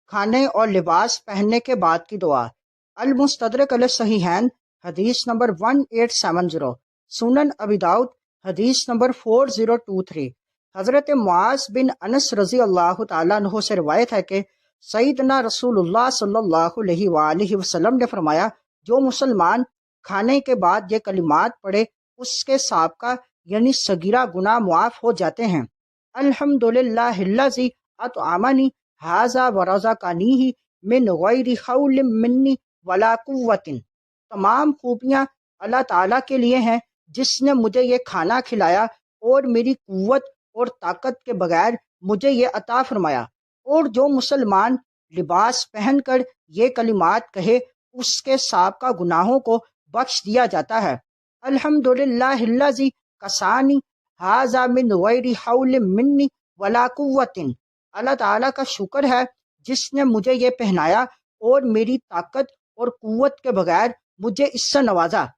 کھانے اور لباس پہننے کے بعد کی دعا۔ المستدرک علی الصحیحین حدیث نمبر 1870، سنن ابی داؤد حدیث نمبر 4023۔ حضرت معاذ بن انس رضی اللہ تعالیٰ عنہ سے روایت ہے کہ سیدنا رسول اللہ صلی اللہ علیہ وآلہ وسلم نے فرمایا، جو مسلمان کھانے کے بعد یہ کلمات پڑھے اس کے سابقہ یعنی صغیرہ گناہ معاف ہو جاتے ہیں۔ الحمدللہ الذی اطعمنی ھذا ورزقنیہ من غیر حول منی ولا قوت۔ تمام خوبیاں اللہ تعالیٰ کے لیے ہیں جس نے مجھے یہ کھانا کھلایا اور میری قوت اور طاقت کے بغیر مجھے یہ عطا فرمایا۔ اور جو مسلمان لباس پہن کر یہ کلمات کہے اس کے سابقہ گناہوں کو بخش دیا جاتا ہے۔ الحمدللہ الذی کسانی ھذا من غیر حول منی ولا قوت۔ اللہ تعالیٰ کا شکر ہے جس نے مجھے یہ پہنایا اور میری طاقت اور قوت کے بغیر مجھے اس سے نوازا۔